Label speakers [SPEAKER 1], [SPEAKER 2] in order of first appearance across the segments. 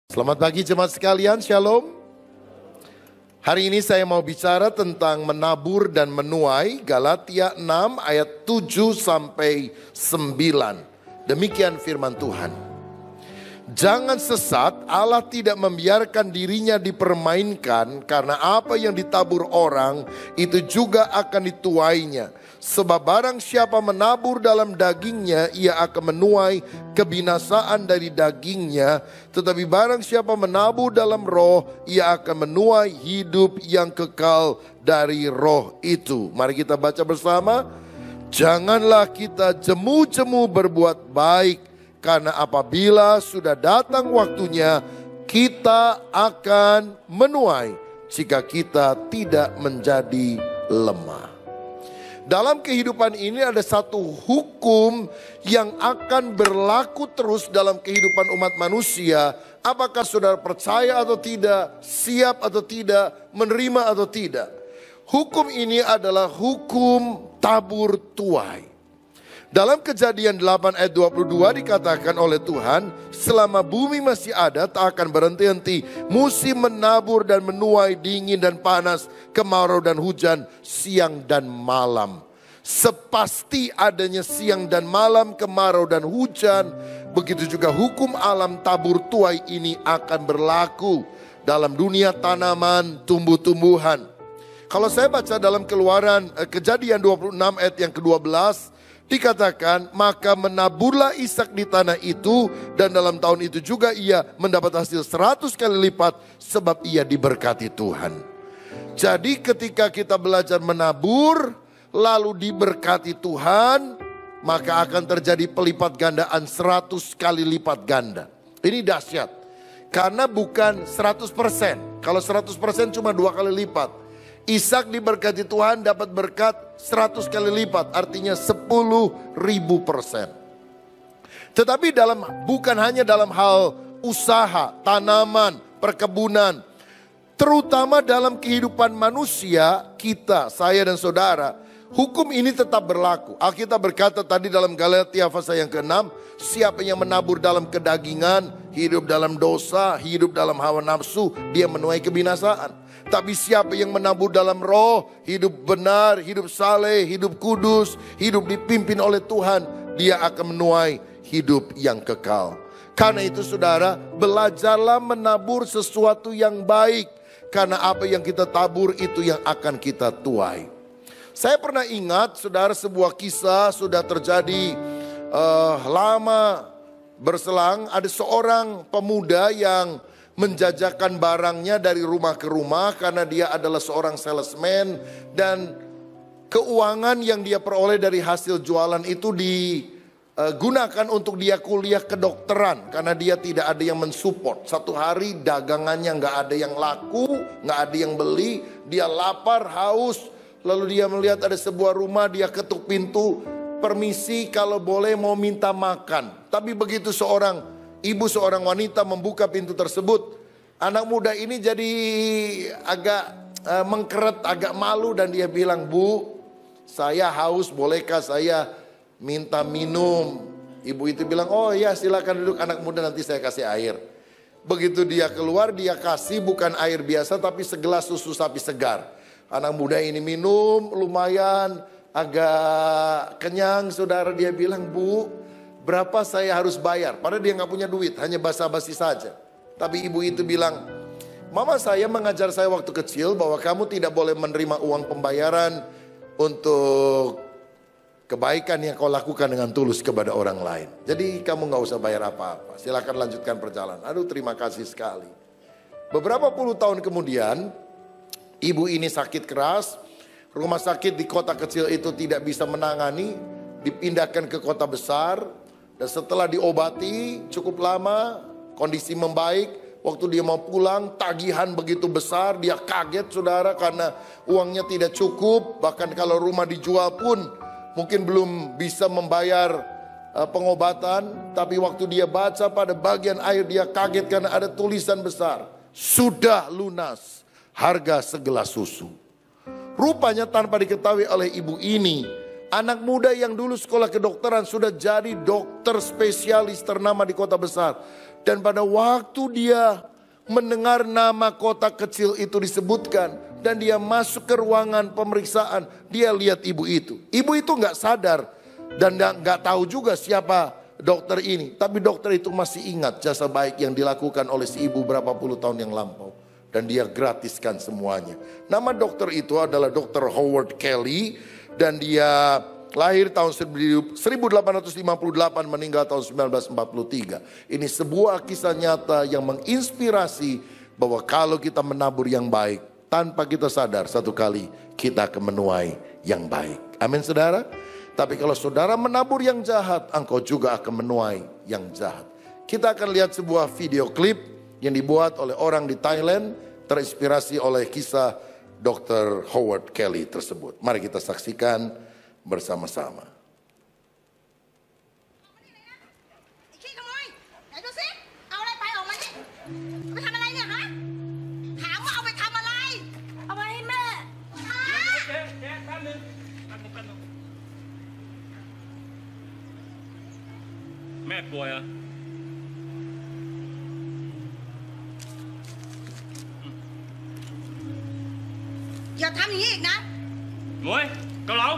[SPEAKER 1] Selamat pagi jemaat sekalian, shalom. Hari ini saya mau bicara tentang menabur dan menuai, Galatia 6 ayat 7 sampai 9. Demikian firman Tuhan. Jangan sesat, Allah tidak membiarkan dirinya dipermainkan, karena apa yang ditabur orang itu juga akan dituainya. Sebab barang siapa menabur dalam dagingnya, ia akan menuai kebinasaan dari dagingnya. Tetapi barang siapa menabur dalam roh, ia akan menuai hidup yang kekal dari roh itu. Mari kita baca bersama. Janganlah kita jemu-jemu berbuat baik, karena apabila sudah datang waktunya, kita akan menuai jika kita tidak menjadi lemah. Dalam kehidupan ini ada satu hukum yang akan berlaku terus dalam kehidupan umat manusia. Apakah saudara percaya atau tidak, siap atau tidak, menerima atau tidak. Hukum ini adalah hukum tabur tuai. Dalam Kejadian 8 ayat 22 dikatakan oleh Tuhan, selama bumi masih ada tak akan berhenti-henti musim menabur dan menuai, dingin dan panas, kemarau dan hujan, siang dan malam. Sepasti adanya siang dan malam, kemarau dan hujan, begitu juga hukum alam tabur tuai ini akan berlaku dalam dunia tanaman, tumbuh-tumbuhan. Kalau saya baca dalam Kejadian 26 ayat yang ke-12, dikatakan, maka menaburlah Ishak di tanah itu, dan dalam tahun itu juga ia mendapat hasil 100 kali lipat, sebab ia diberkati Tuhan. Jadi ketika kita belajar menabur, lalu diberkati Tuhan, maka akan terjadi pelipat gandaan 100 kali lipat ganda. Ini dahsyat, karena bukan 100%. Kalau 100% cuma 2 kali lipat. Ishak diberkati Tuhan dapat berkat 100 kali lipat, artinya 10.000%. Tetapi bukan hanya dalam hal usaha, tanaman, perkebunan, terutama dalam kehidupan manusia, kita, saya dan saudara, hukum ini tetap berlaku. Alkitab berkata tadi dalam Galatia pasal yang ke-6, siapa yang menabur dalam kedagingan, hidup dalam dosa, hidup dalam hawa nafsu, dia menuai kebinasaan. Tapi siapa yang menabur dalam roh, hidup benar, hidup saleh, hidup kudus, hidup dipimpin oleh Tuhan, dia akan menuai hidup yang kekal. Karena itu saudara, belajarlah menabur sesuatu yang baik. Karena apa yang kita tabur itu yang akan kita tuai. Saya pernah ingat saudara, sebuah kisah sudah terjadi lama berselang. Ada seorang pemuda yang menjajakan barangnya dari rumah ke rumah karena dia adalah seorang salesman, dan keuangan yang dia peroleh dari hasil jualan itu digunakan untuk dia kuliah kedokteran karena dia tidak ada yang mensupport. Satu hari dagangannya nggak ada yang laku, nggak ada yang beli, dia lapar, haus, lalu dia melihat ada sebuah rumah, dia ketuk pintu, permisi kalau boleh mau minta makan. Tapi begitu seorang wanita membuka pintu tersebut, anak muda ini jadi agak mengkeret, agak malu, dan dia bilang, "Bu, saya haus, bolehkah saya minta minum?" Ibu itu bilang, "Oh ya, silakan duduk anak muda, nanti saya kasih air." Begitu dia keluar, dia kasih bukan air biasa tapi segelas susu sapi segar. Anak muda ini minum, lumayan agak kenyang saudara. Dia bilang, "Bu, berapa saya harus bayar?" Padahal dia gak punya duit, hanya basa-basi saja. Tapi ibu itu bilang, "Mama saya mengajar saya waktu kecil bahwa kamu tidak boleh menerima uang pembayaran untuk kebaikan yang kau lakukan dengan tulus kepada orang lain. Jadi kamu gak usah bayar apa-apa, silakan lanjutkan perjalanan." Aduh, terima kasih sekali. Beberapa puluh tahun kemudian, ibu ini sakit keras. Rumah sakit di kota kecil itu tidak bisa menangani, dipindahkan ke kota besar. Dan setelah diobati cukup lama, kondisi membaik. Waktu dia mau pulang, tagihan begitu besar, dia kaget saudara karena uangnya tidak cukup. Bahkan kalau rumah dijual pun mungkin belum bisa membayar pengobatan. Tapi waktu dia baca pada bagian akhir, dia kaget karena ada tulisan besar, "Sudah lunas harga segelas susu." Rupanya tanpa diketahui oleh ibu ini, Anak muda yang dulu sekolah kedokteran sudah jadi dokter spesialis ternama di kota besar. Dan pada waktu dia mendengar nama kota kecil itu disebutkan dan dia masuk ke ruangan pemeriksaan, dia lihat ibu itu. Ibu itu nggak sadar dan nggak tahu juga siapa dokter ini. Tapi dokter itu masih ingat jasa baik yang dilakukan oleh si ibu berapa puluh tahun yang lampau. Dan dia gratiskan semuanya. Nama dokter itu adalah Dr. Howard Kelly. Dan dia lahir tahun 1858, meninggal tahun 1943. Ini sebuah kisah nyata yang menginspirasi bahwa kalau kita menabur yang baik, tanpa kita sadar satu kali kita akan menuai yang baik. Amin saudara. Tapi kalau saudara menabur yang jahat, engkau juga akan menuai yang jahat. Kita akan lihat sebuah video klip yang dibuat oleh orang di Thailand, terinspirasi oleh kisah Dr. Howard Kelly tersebut. Mari kita saksikan bersama-sama.
[SPEAKER 2] Mẹป่วยอ่ะ
[SPEAKER 3] อย่าทำอย่างนี้อีกนะ
[SPEAKER 2] Muối, cao lẩu.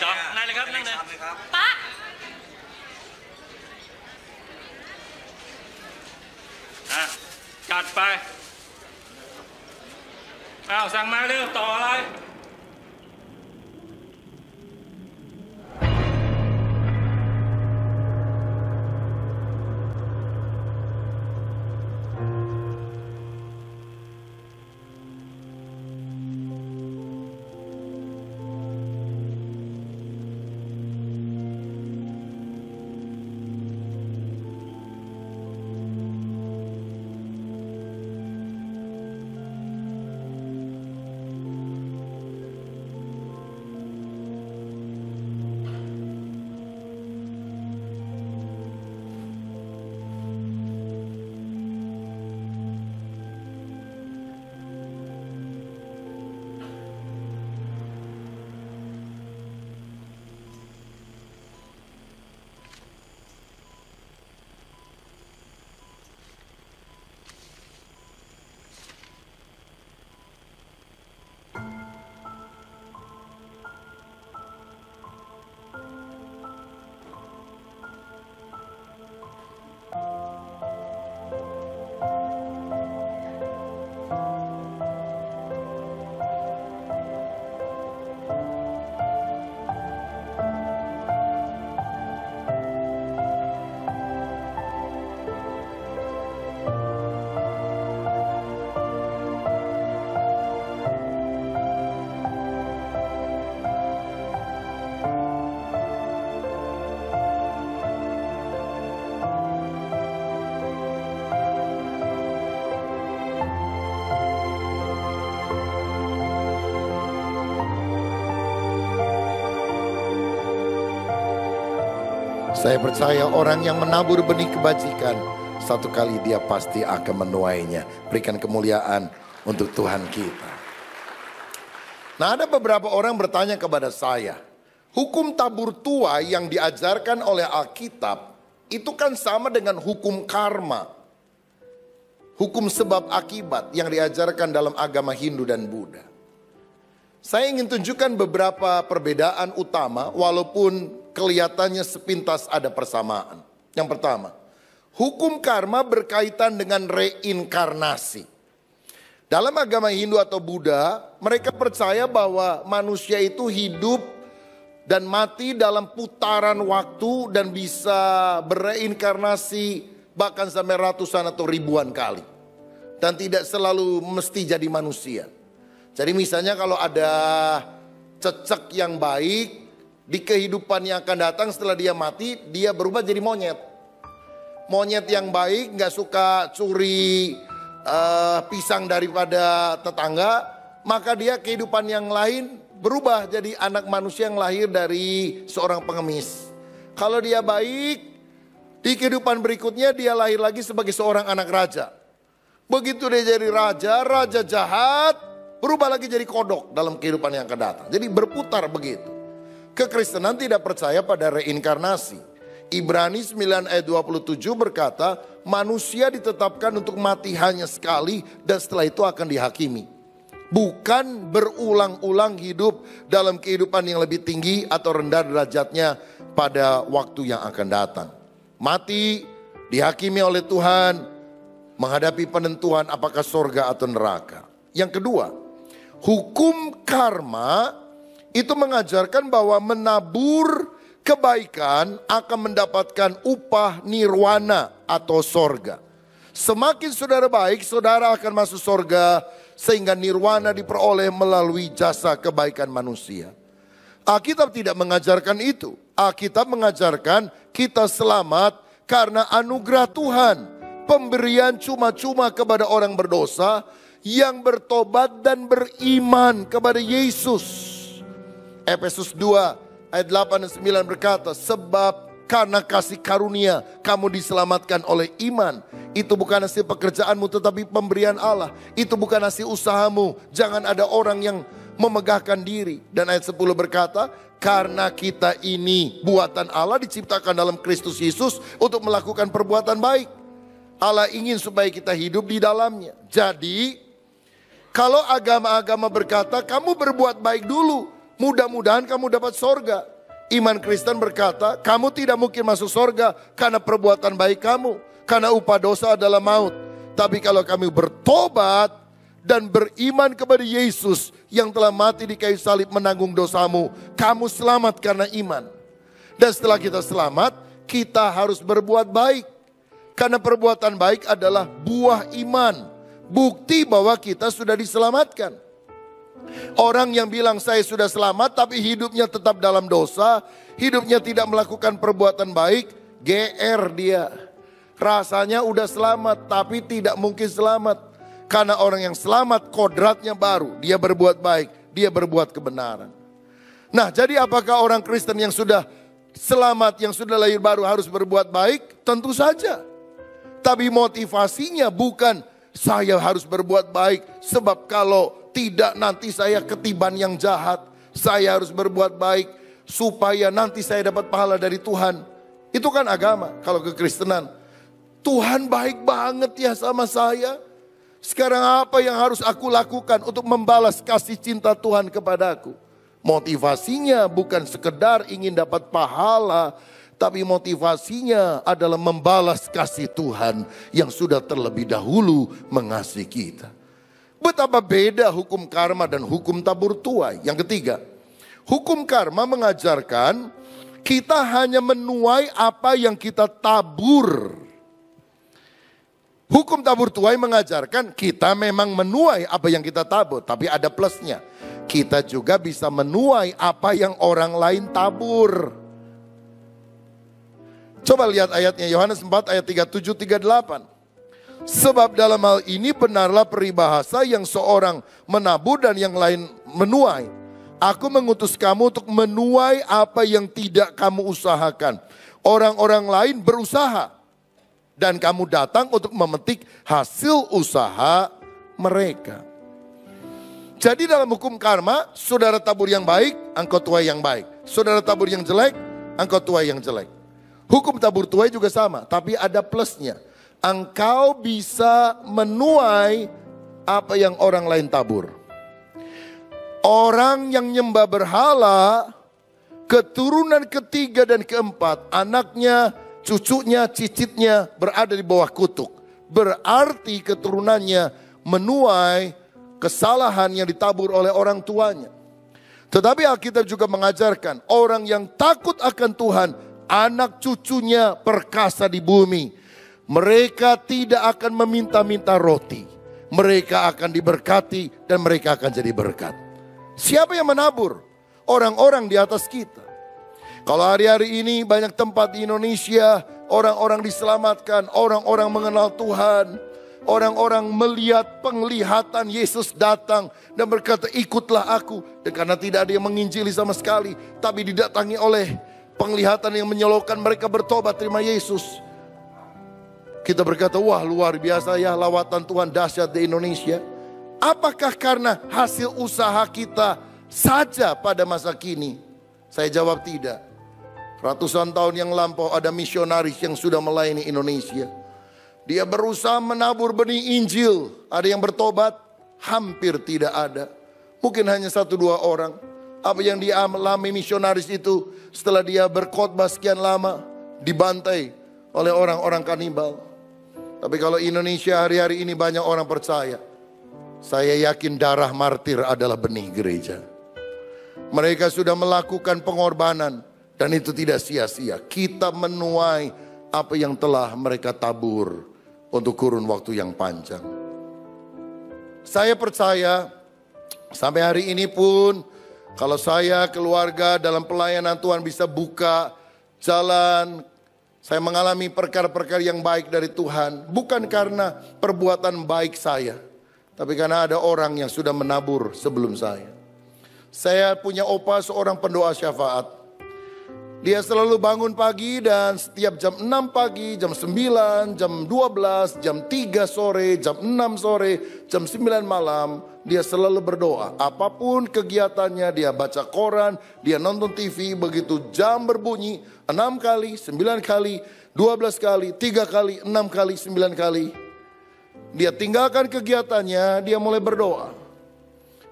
[SPEAKER 2] Chọn, này là khắp, này.
[SPEAKER 3] ป๊า
[SPEAKER 2] จัดไปสั่งมาเร็วต่ออะไร
[SPEAKER 1] Saya percaya orang yang menabur benih kebajikan, satu kali dia pasti akan menuainya. Berikan kemuliaan untuk Tuhan kita. Nah, ada beberapa orang bertanya kepada saya, hukum tabur tuai yang diajarkan oleh Alkitab itu kan sama dengan hukum karma. Hukum sebab akibat yang diajarkan dalam agama Hindu dan Buddha. Saya ingin tunjukkan beberapa perbedaan utama walaupun kelihatannya sepintas ada persamaan. Yang pertama, hukum karma berkaitan dengan reinkarnasi. Dalam agama Hindu atau Buddha, mereka percaya bahwa manusia itu hidup dan mati dalam putaran waktu dan bisa bereinkarnasi bahkan sampai ratusan atau ribuan kali. Dan tidak selalu mesti jadi manusia. Jadi misalnya kalau ada cecek yang baik, di kehidupan yang akan datang setelah dia mati, dia berubah jadi monyet. Monyet yang baik, gak suka curi pisang daripada tetangga, maka dia kehidupan yang lain berubah jadi anak manusia yang lahir dari seorang pengemis. Kalau dia baik, di kehidupan berikutnya dia lahir lagi sebagai seorang anak raja. Begitu dia jadi raja, raja jahat, berubah lagi jadi kodok dalam kehidupan yang akan datang. Jadi berputar begitu. Kekristenan tidak percaya pada reinkarnasi. Ibrani 9 ayat 27 berkata, manusia ditetapkan untuk mati hanya sekali dan setelah itu akan dihakimi. Bukan berulang-ulang hidup dalam kehidupan yang lebih tinggi atau rendah derajatnya pada waktu yang akan datang. Mati, dihakimi oleh Tuhan, menghadapi penentuan apakah surga atau neraka. Yang kedua, hukum karma itu mengajarkan bahwa menabur kebaikan akan mendapatkan upah nirwana atau sorga. Semakin saudara baik, saudara akan masuk sorga sehingga nirwana diperoleh melalui jasa kebaikan manusia. Alkitab tidak mengajarkan itu. Alkitab mengajarkan kita selamat karena anugerah Tuhan. Pemberian cuma-cuma kepada orang berdosa yang bertobat dan beriman kepada Yesus. Efesus 2 ayat 8 dan 9 berkata, sebab karena kasih karunia kamu diselamatkan oleh iman. Itu bukan hasil pekerjaanmu tetapi pemberian Allah. Itu bukan hasil usahamu. Jangan ada orang yang memegahkan diri. Dan ayat 10 berkata, karena kita ini buatan Allah diciptakan dalam Kristus Yesus untuk melakukan perbuatan baik. Allah ingin supaya kita hidup di dalamnya. Jadi kalau agama-agama berkata kamu berbuat baik dulu, mudah-mudahan kamu dapat sorga. Iman Kristen berkata kamu tidak mungkin masuk sorga karena perbuatan baik kamu. Karena upah dosa adalah maut. Tapi kalau kamu bertobat dan beriman kepada Yesus yang telah mati di kayu salib menanggung dosamu, kamu selamat karena iman. Dan setelah kita selamat, kita harus berbuat baik. Karena perbuatan baik adalah buah iman. Bukti bahwa kita sudah diselamatkan. Orang yang bilang saya sudah selamat tapi hidupnya tetap dalam dosa, hidupnya tidak melakukan perbuatan baik, GR dia. Rasanya udah selamat tapi tidak mungkin selamat. Karena orang yang selamat kodratnya baru, dia berbuat baik, dia berbuat kebenaran. Nah, jadi apakah orang Kristen yang sudah selamat, yang sudah lahir baru harus berbuat baik? Tentu saja. Tapi motivasinya bukan saya harus berbuat baik sebab kalau tidak nanti saya ketiban yang jahat. Saya harus berbuat baik supaya nanti saya dapat pahala dari Tuhan. Itu kan agama. Kalau kekristenan, Tuhan baik banget ya sama saya. Sekarang apa yang harus aku lakukan untuk membalas kasih cinta Tuhan kepadaku? Motivasinya bukan sekedar ingin dapat pahala, tapi motivasinya adalah membalas kasih Tuhan yang sudah terlebih dahulu mengasihi kita. Betapa beda hukum karma dan hukum tabur tuai. Yang ketiga, hukum karma mengajarkan kita hanya menuai apa yang kita tabur. Hukum tabur tuai mengajarkan kita memang menuai apa yang kita tabur, tapi ada plusnya. Kita juga bisa menuai apa yang orang lain tabur. Coba lihat ayatnya, Yohanes 4 ayat 37-38. Sebab dalam hal ini benarlah peribahasa yang seorang menabur dan yang lain menuai. Aku mengutus kamu untuk menuai apa yang tidak kamu usahakan. Orang-orang lain berusaha. Dan kamu datang untuk memetik hasil usaha mereka. Jadi dalam hukum karma, saudara tabur yang baik, engkau tuai yang baik. Saudara tabur yang jelek, engkau tuai yang jelek. Hukum tabur tuai juga sama, tapi ada plusnya. Engkau bisa menuai apa yang orang lain tabur. Orang yang nyembah berhala, keturunan ketiga dan keempat, anaknya, cucunya, cicitnya berada di bawah kutuk. Berarti keturunannya menuai kesalahan yang ditabur oleh orang tuanya. Tetapi Alkitab juga mengajarkan orang yang takut akan Tuhan, anak cucunya perkasa di bumi. Mereka tidak akan meminta-minta roti. Mereka akan diberkati dan mereka akan jadi berkat. Siapa yang menabur? Orang-orang di atas kita. Kalau hari-hari ini banyak tempat di Indonesia, orang-orang diselamatkan, orang-orang mengenal Tuhan. orang-orang melihat penglihatan Yesus datang dan berkata, ikutlah aku. Dan karena tidak ada yang menginjili sama sekali, tapi didatangi oleh penglihatan yang menyelokkan, mereka bertobat terima Yesus. Kita berkata, wah luar biasa ya lawatan Tuhan dahsyat di Indonesia. Apakah karena hasil usaha kita saja pada masa kini? Saya jawab tidak. Ratusan tahun yang lampau ada misionaris yang sudah melayani Indonesia. Dia berusaha menabur benih Injil. Ada yang bertobat? Hampir tidak ada. Mungkin hanya 1-2 orang. Apa yang dialami misionaris itu setelah dia berkhotbah sekian lama, dibantai oleh orang-orang kanibal. Tapi kalau Indonesia hari-hari ini banyak orang percaya. Saya yakin darah martir adalah benih gereja. Mereka sudah melakukan pengorbanan. Dan itu tidak sia-sia. Kita menuai apa yang telah mereka tabur untuk kurun waktu yang panjang. Saya percaya sampai hari ini pun kalau saya keluarga dalam pelayanan Tuhan bisa buka jalan. Saya mengalami perkara-perkara yang baik dari Tuhan. Bukan karena perbuatan baik saya. Tapi karena ada orang yang sudah menabur sebelum saya. Saya punya opa seorang pendoa syafaat. Dia selalu bangun pagi dan setiap jam 6 pagi, jam 9, jam 12, jam 3 sore, jam 6 sore, jam 9 malam. Dia selalu berdoa. Apapun kegiatannya, dia baca koran, dia nonton TV. Begitu jam berbunyi 6 kali, 9 kali, 12 kali, 3 kali, 6 kali, 9 kali. Dia tinggalkan kegiatannya, dia mulai berdoa.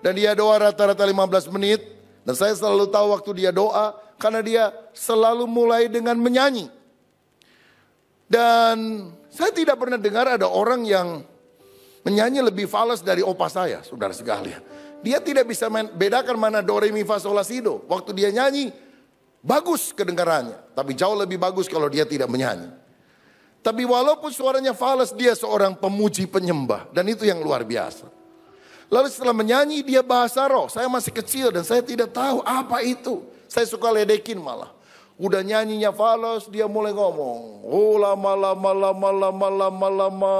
[SPEAKER 1] Dan dia doa rata-rata 15 menit. Dan saya selalu tahu waktu dia doa, karena dia selalu mulai dengan menyanyi. Dan saya tidak pernah dengar ada orang yang menyanyi lebih falas dari opa saya, saudara sekalian. Dia tidak bisa bedakan mana do, re, mi, fa, sol, la, si, do. Waktu dia nyanyi, bagus kedengarannya. Tapi jauh lebih bagus kalau dia tidak menyanyi. Tapi walaupun suaranya falas, dia seorang pemuji penyembah. Dan itu yang luar biasa. Lalu setelah menyanyi, dia bahasa roh. Saya masih kecil dan saya tidak tahu apa itu. Saya suka ledekin malah. Udah nyanyinya falas, dia mulai ngomong. Oh lama, lama, lama, lama, lama, lama.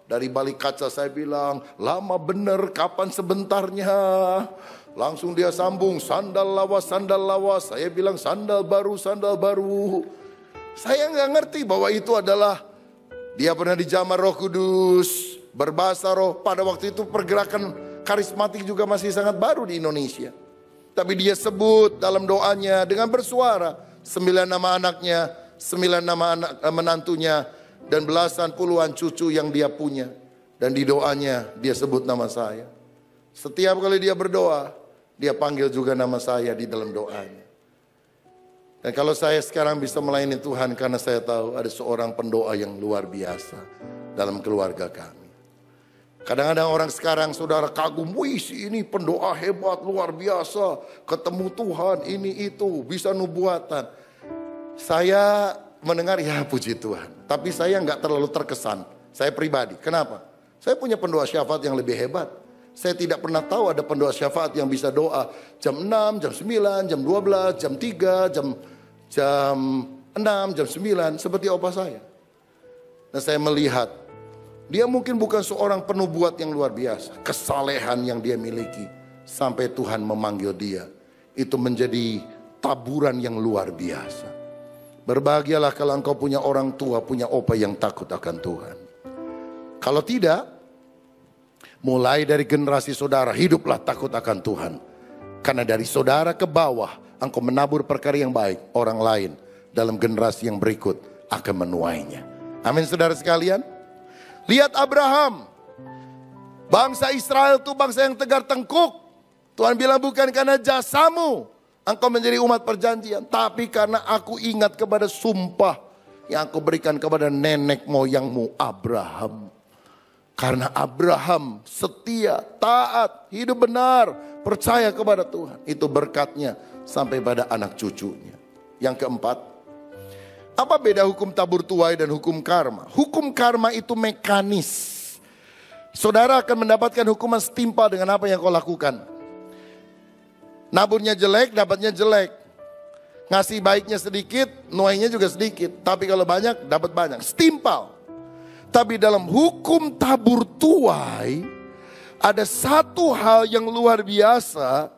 [SPEAKER 1] Dari balik kaca saya bilang, lama bener, kapan sebentarnya. Langsung dia sambung, sandal lawas, sandal lawas. Saya bilang sandal baru, sandal baru. Saya nggak ngerti bahwa itu adalah, dia pernah dijamah Roh Kudus, berbahasa roh. Pada waktu itu pergerakan karismatik juga masih sangat baru di Indonesia. Tapi dia sebut dalam doanya dengan bersuara 9 nama anaknya, 9 nama anak menantunya, dan belasan puluhan cucu yang dia punya. Dan di doanya dia sebut nama saya. Setiap kali dia berdoa, dia panggil juga nama saya di dalam doanya. Dan kalau saya sekarang bisa melayani Tuhan karena saya tahu ada seorang pendoa yang luar biasa dalam keluarga kami. Kadang-kadang orang sekarang saudara kagum, wih si ini pendoa hebat luar biasa, ketemu Tuhan ini itu, bisa nubuatan. Saya mendengar ya puji Tuhan, tapi saya nggak terlalu terkesan, saya pribadi. Kenapa? Saya punya pendoa syafaat yang lebih hebat. Saya tidak pernah tahu ada pendoa syafaat yang bisa doa jam 6, jam 9, jam 12, jam 3, jam 6, jam 9 seperti opa saya. Dan saya melihat dia mungkin bukan seorang penubuat yang luar biasa. Kesalehan yang dia miliki sampai Tuhan memanggil dia. Itu menjadi taburan yang luar biasa. Berbahagialah kalau engkau punya orang tua, punya opa yang takut akan Tuhan. Kalau tidak, mulai dari generasi saudara, hiduplah takut akan Tuhan. Karena dari saudara ke bawah, engkau menabur perkara yang baik. Orang lain dalam generasi yang berikut akan menuainya. Amin saudara sekalian. Lihat Abraham. Bangsa Israel itu bangsa yang tegar tengkuk. Tuhan bilang bukan karena jasamu engkau menjadi umat perjanjian. Tapi karena aku ingat kepada sumpah yang aku berikan kepada nenek moyangmu Abraham. Karena Abraham setia, taat, hidup benar, percaya kepada Tuhan. Itu berkatnya sampai pada anak cucunya. Yang keempat, apa beda hukum tabur tuai dan hukum karma? Hukum karma itu mekanis. Saudara akan mendapatkan hukuman setimpal dengan apa yang kau lakukan. Naburnya jelek, dapatnya jelek. Ngasih baiknya sedikit, nuainya juga sedikit. Tapi kalau banyak, dapat banyak. Setimpal. Tapi dalam hukum tabur tuai, ada satu hal yang luar biasa,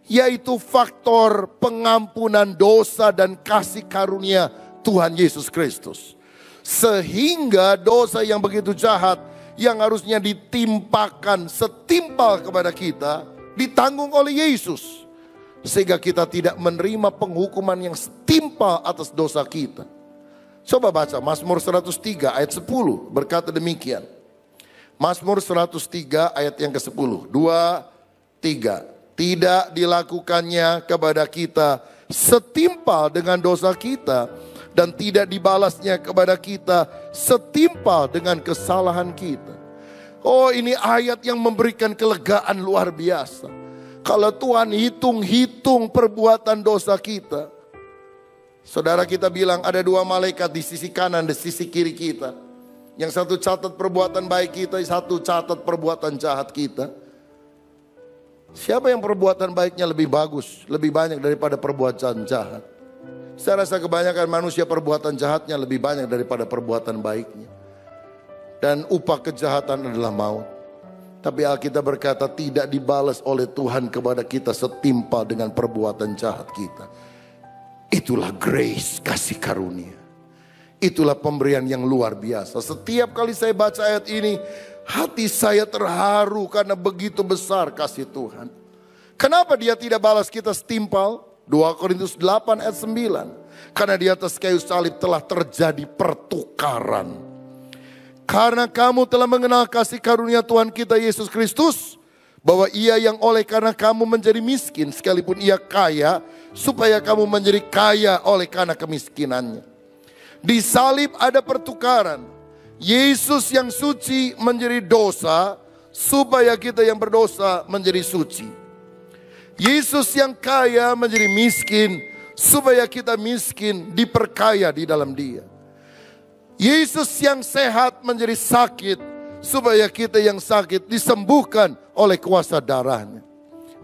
[SPEAKER 1] yaitu faktor pengampunan dosa dan kasih karunia Tuhan Yesus Kristus. Sehingga dosa yang begitu jahat, yang harusnya ditimpakan setimpal kepada kita, ditanggung oleh Yesus. Sehingga kita tidak menerima penghukuman yang setimpal atas dosa kita. Coba baca Mazmur 103 ayat 10 berkata demikian. Mazmur 103 ayat yang ke-10. 2, 3. Tidak dilakukannya kepada kita setimpal dengan dosa kita, dan tidak dibalasnya kepada kita setimpal dengan kesalahan kita. Oh, ini ayat yang memberikan kelegaan luar biasa. Kalau Tuhan hitung-hitung perbuatan dosa kita, saudara, kita bilang ada 2 malaikat di sisi kanan dan sisi kiri kita. Yang satu catat perbuatan baik kita, satu catat perbuatan jahat kita. Siapa yang perbuatan baiknya lebih bagus, lebih banyak daripada perbuatan jahat? Saya rasa kebanyakan manusia perbuatan jahatnya lebih banyak daripada perbuatan baiknya. Dan upah kejahatan adalah maut. Tapi Alkitab berkata tidak dibalas oleh Tuhan kepada kita setimpal dengan perbuatan jahat kita. Itulah grace, kasih karunia. Itulah pemberian yang luar biasa. Setiap kali saya baca ayat ini, hati saya terharu karena begitu besar kasih Tuhan. Kenapa dia tidak balas kita setimpal? 2 Korintus 8 ayat 9. Karena di atas kayu salib telah terjadi pertukaran. Karena kamu telah mengenal kasih karunia Tuhan kita Yesus Kristus, bahwa ia yang oleh karena kamu menjadi miskin, sekalipun ia kaya, supaya kamu menjadi kaya oleh karena kemiskinannya. Di salib ada pertukaran. Yesus yang suci menjadi dosa, supaya kita yang berdosa menjadi suci. Yesus yang kaya menjadi miskin, supaya kita miskin diperkaya di dalam Dia. Yesus yang sehat menjadi sakit, supaya kita yang sakit disembuhkan oleh kuasa darahnya.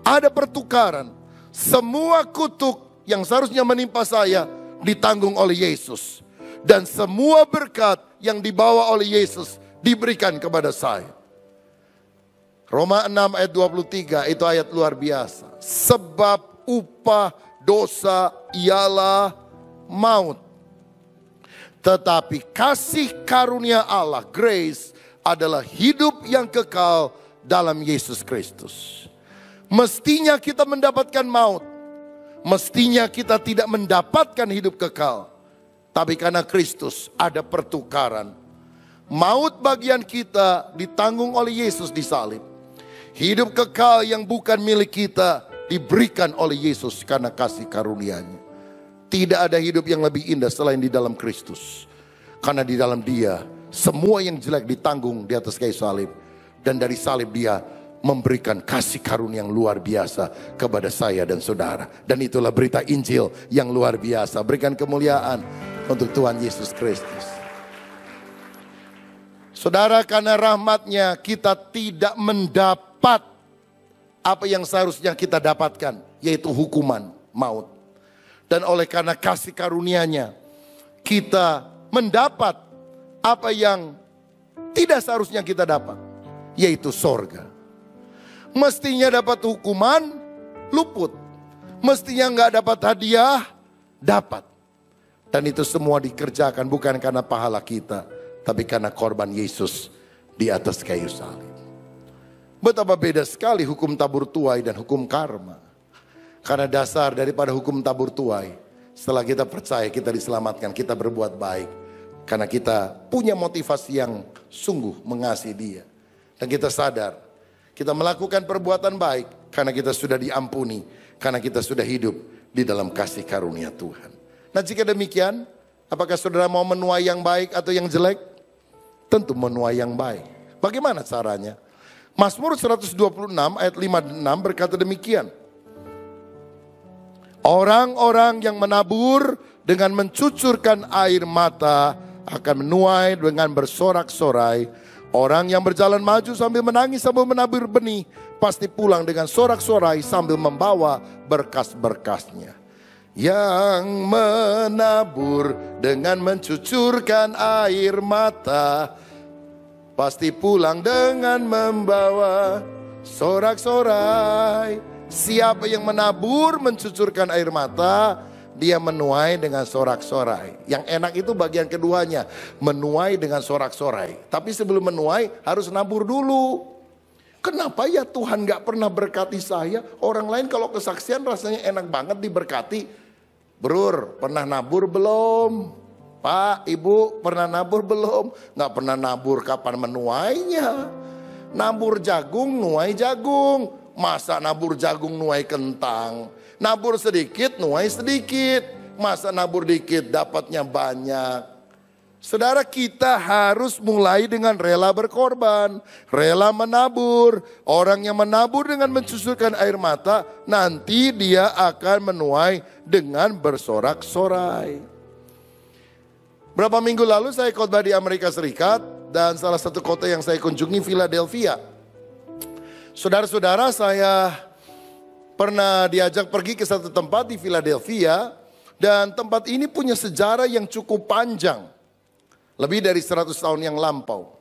[SPEAKER 1] Ada pertukaran. Semua kutuk yang seharusnya menimpa saya ditanggung oleh Yesus. Dan semua berkat yang dibawa oleh Yesus diberikan kepada saya. Roma 6 ayat 23 itu ayat luar biasa. Sebab upah dosa ialah maut. Tetapi kasih karunia Allah, grace, adalah hidup yang kekal dalam Yesus Kristus. Mestinya kita mendapatkan maut. Mestinya kita tidak mendapatkan hidup kekal. Tapi karena Kristus ada pertukaran. Maut bagian kita ditanggung oleh Yesus di salib. Hidup kekal yang bukan milik kita diberikan oleh Yesus karena kasih karunia-Nya. Tidak ada hidup yang lebih indah selain di dalam Kristus. Karena di dalam Dia semua yang jelek ditanggung di atas kayu salib. Dan dari salib Dia memberikan kasih karunia yang luar biasa kepada saya dan saudara. Dan itulah berita Injil yang luar biasa. Berikan kemuliaan untuk Tuhan Yesus Kristus. Saudara, karena rahmat-Nya kita tidak mendapat apa yang seharusnya kita dapatkan, yaitu hukuman maut. Dan oleh karena kasih karunia-Nya, kita mendapat apa yang tidak seharusnya kita dapat, yaitu sorga. Mestinya dapat hukuman, luput. Mestinya nggak dapat hadiah, dapat. Dan itu semua dikerjakan bukan karena pahala kita, tapi karena korban Yesus di atas kayu salib. Betapa beda sekali hukum tabur tuai dan hukum karma. Karena dasar daripada hukum tabur tuai, setelah kita percaya kita diselamatkan, kita berbuat baik. Karena kita punya motivasi yang sungguh mengasihi Dia. Dan kita sadar, kita melakukan perbuatan baik karena kita sudah diampuni. Karena kita sudah hidup di dalam kasih karunia Tuhan. Nah, jika demikian, apakah saudara mau menuai yang baik atau yang jelek? Tentu menuai yang baik. Bagaimana caranya? Mazmur 126 ayat 5-6 berkata demikian. Orang-orang yang menabur dengan mencucurkan air mata akan menuai dengan bersorak-sorai. Orang yang berjalan maju sambil menangis sambil menabur benih pasti pulang dengan sorak-sorai sambil membawa berkas-berkasnya. Yang menabur dengan mencucurkan air mata pasti pulang dengan membawa sorak-sorai. Siapa yang menabur mencucurkan air mata, dia menuai dengan sorak-sorai. Yang enak itu bagian keduanya, menuai dengan sorak-sorai. Tapi sebelum menuai harus nabur dulu. Kenapa ya Tuhan gak pernah berkati saya? Orang lain kalau kesaksian rasanya enak banget diberkati. Brur, pernah nabur belum? Pak, Ibu pernah nabur belum? Gak pernah nabur, kapan menuainya? Nabur jagung, nuai jagung. Masa nabur jagung nuai kentang? Nabur sedikit, nuai sedikit. Masa nabur dikit, dapatnya banyak. Saudara, kita harus mulai dengan rela berkorban, rela menabur. Orang yang menabur dengan mencucurkan air mata, nanti dia akan menuai dengan bersorak-sorai. Berapa minggu lalu saya khotbah di Amerika Serikat, dan salah satu kota yang saya kunjungi Philadelphia. Saudara-saudara, saya pernah diajak pergi ke satu tempat di Philadelphia, dan tempat ini punya sejarah yang cukup panjang. Lebih dari 100 tahun yang lampau.